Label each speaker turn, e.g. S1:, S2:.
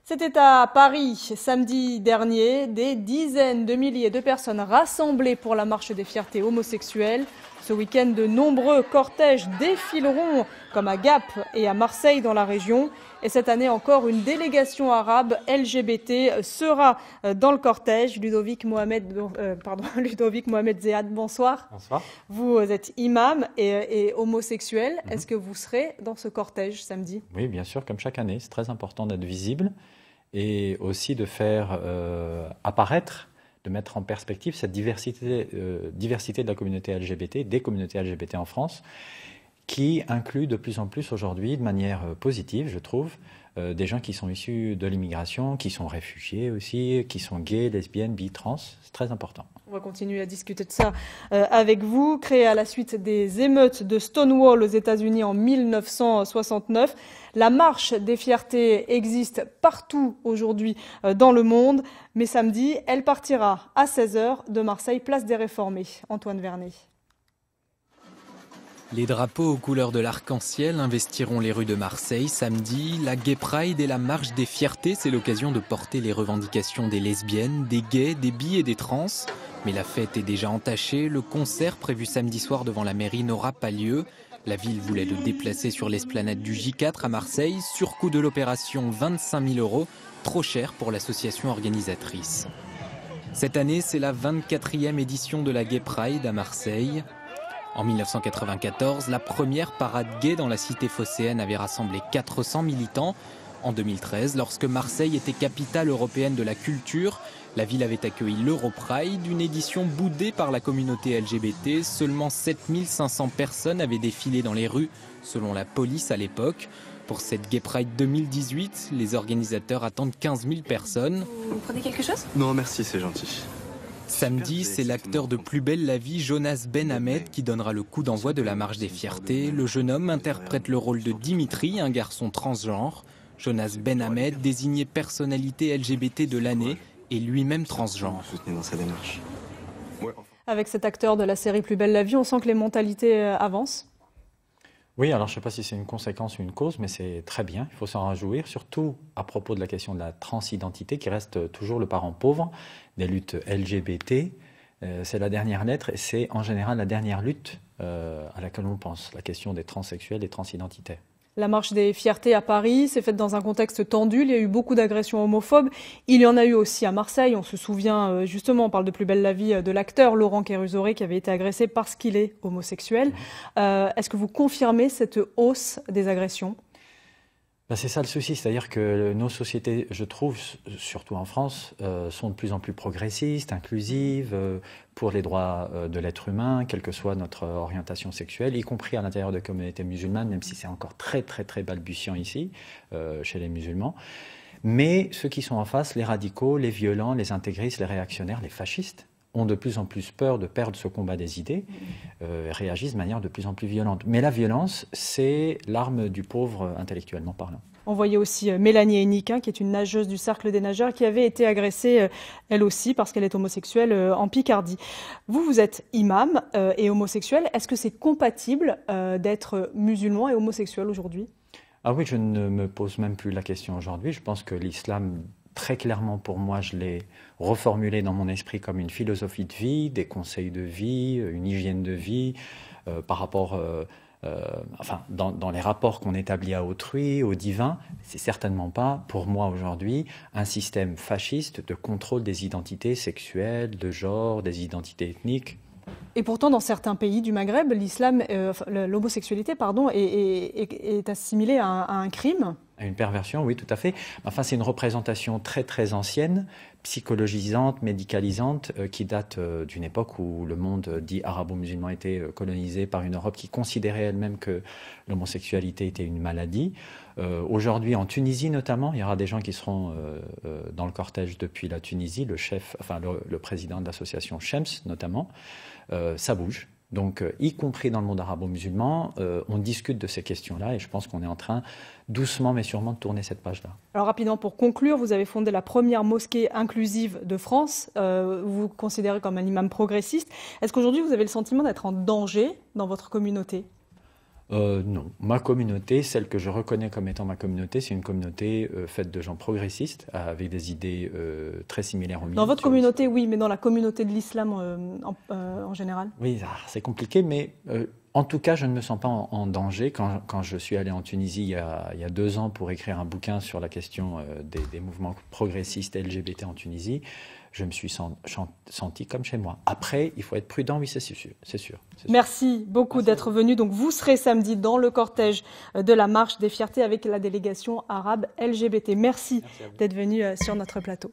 S1: C'était à Paris, samedi dernier, des dizaines de milliers de personnes rassemblées pour la marche des fiertés homosexuelles. Ce week-end, de nombreux cortèges défileront, comme à Gap et à Marseille dans la région. Et cette année encore, une délégation arabe LGBT sera dans le cortège. Ludovic Mohamed Zéad, bonsoir.
S2: Bonsoir.
S1: Vous êtes imam et homosexuel. Est-ce que vous serez dans ce cortège samedi?
S2: Oui, bien sûr, comme chaque année. C'est très important d'être visible et aussi de faire apparaître, de mettre en perspective cette diversité de la communauté LGBT, des communautés LGBT en France, qui inclut de plus en plus aujourd'hui, de manière positive, je trouve, des gens qui sont issus de l'immigration, qui sont réfugiés aussi, qui sont gays, lesbiennes, bi, trans. C'est très important.
S1: On va continuer à discuter de ça avec vous. Créé à la suite des émeutes de Stonewall aux États-Unis en 1969, la marche des fiertés existe partout aujourd'hui dans le monde. Mais samedi, elle partira à 16h de Marseille, place des Réformés. Antoine Vernet.
S3: Les drapeaux aux couleurs de l'arc-en-ciel investiront les rues de Marseille samedi. La Gay Pride et la marche des fiertés, c'est l'occasion de porter les revendications des lesbiennes, des gays, des bi et des trans. Mais la fête est déjà entachée. Le concert prévu samedi soir devant la mairie n'aura pas lieu. La ville voulait le déplacer sur l'esplanade du J4 à Marseille. Surcoût de l'opération 25 000 €, trop cher pour l'association organisatrice. Cette année, c'est la 24e édition de la Gay Pride à Marseille. En 1994, la première parade gay dans la cité phocéenne avait rassemblé 400 militants. En 2013, lorsque Marseille était capitale européenne de la culture, la ville avait accueilli l'Europride, une édition boudée par la communauté LGBT. Seulement 7500 personnes avaient défilé dans les rues, selon la police à l'époque. Pour cette Gay Pride 2018, les organisateurs attendent 15 000 personnes.
S4: Vous prenez quelque chose?
S5: Non, merci, c'est gentil.
S3: Samedi, c'est l'acteur de Plus belle la vie, Jonas Ben Hamed, qui donnera le coup d'envoi de la marche des fiertés. Le jeune homme interprète le rôle de Dimitri, un garçon transgenre. Jonas Ben Hamed, désigné personnalité LGBT de l'année, est lui-même transgenre.
S5: Dans sa démarche.
S1: Avec cet acteur de la série Plus belle la vie, on sent que les mentalités avancent.
S2: Oui, alors je ne sais pas si c'est une conséquence ou une cause, mais c'est très bien, il faut s'en réjouir, surtout à propos de la question de la transidentité, qui reste toujours le parent pauvre des luttes LGBT. C'est la dernière lettre et c'est en général la dernière lutte à laquelle on pense, la question des transsexuels et transidentitaires.
S1: La marche des fiertés à Paris s'est faite dans un contexte tendu. Il y a eu beaucoup d'agressions homophobes. Il y en a eu aussi à Marseille. On se souvient justement, on parle de Plus belle la vie, de l'acteur Laurent Kéruzoré qui avait été agressé parce qu'il est homosexuel. Est-ce que vous confirmez cette hausse des agressions ?
S2: C'est ça le souci, c'est-à-dire que nos sociétés, je trouve, surtout en France, sont de plus en plus progressistes, inclusives, pour les droits de l'être humain, quelle que soit notre orientation sexuelle, y compris à l'intérieur de communautés musulmanes, même si c'est encore très balbutiant ici, chez les musulmans. Mais ceux qui sont en face, les radicaux, les violents, les intégristes, les réactionnaires, les fascistes, ont de plus en plus peur de perdre ce combat des idées, réagissent de manière de plus en plus violente. Mais la violence, c'est l'arme du pauvre intellectuellement parlant.
S1: On voyait aussi Mélanie Henniquin, qui est une nageuse du Cercle des nageurs, qui avait été agressée, elle aussi, parce qu'elle est homosexuelle, en Picardie. Vous êtes imam et homosexuel. Est-ce que c'est compatible d'être musulman et homosexuel aujourd'hui ?
S2: Ah oui, je ne me pose même plus la question aujourd'hui. Je pense que l'islam, très clairement pour moi, je l'ai reformulé dans mon esprit comme une philosophie de vie, des conseils de vie, une hygiène de vie, par rapport, dans les rapports qu'on établit à autrui, au divin. C'est certainement pas, pour moi aujourd'hui, un système fasciste de contrôle des identités sexuelles, de genre, des identités ethniques.
S1: Et pourtant, dans certains pays du Maghreb, l'homosexualité, est assimilée à un crime.
S2: Une perversion, oui, tout à fait. Enfin, c'est une représentation très ancienne, psychologisante, médicalisante, qui date d'une époque où le monde dit arabo-musulman était colonisé par une Europe qui considérait elle-même que l'homosexualité était une maladie. Aujourd'hui, en Tunisie notamment, il y aura des gens qui seront dans le cortège depuis la Tunisie, le président de l'association Shems notamment. Ça bouge. Donc, y compris dans le monde arabo-musulman, on discute de ces questions-là et je pense qu'on est en train, doucement mais sûrement, de tourner cette page-là.
S1: Alors rapidement, pour conclure, vous avez fondé la première mosquée inclusive de France. Vous vous considérez comme un imam progressiste. Est-ce qu'aujourd'hui, vous avez le sentiment d'être en danger dans votre communauté ?
S2: Non. Ma communauté, celle que je reconnais comme étant ma communauté, c'est une communauté faite de gens progressistes, avec des idées très similaires aux miennes.
S1: Dans votre communauté, oui, mais dans la communauté de l'islam en général? Oui,
S2: c'est compliqué, mais en tout cas, je ne me sens pas en danger. Quand je suis allé en Tunisie il y a 2 ans pour écrire un bouquin sur la question des mouvements progressistes LGBT en Tunisie, je me suis senti comme chez moi. Après, il faut être prudent, oui, c'est sûr.
S1: Merci beaucoup d'être venu. Donc, vous serez samedi dans le cortège de la marche des fiertés avec la délégation arabe LGBT. Merci d'être venu sur notre plateau.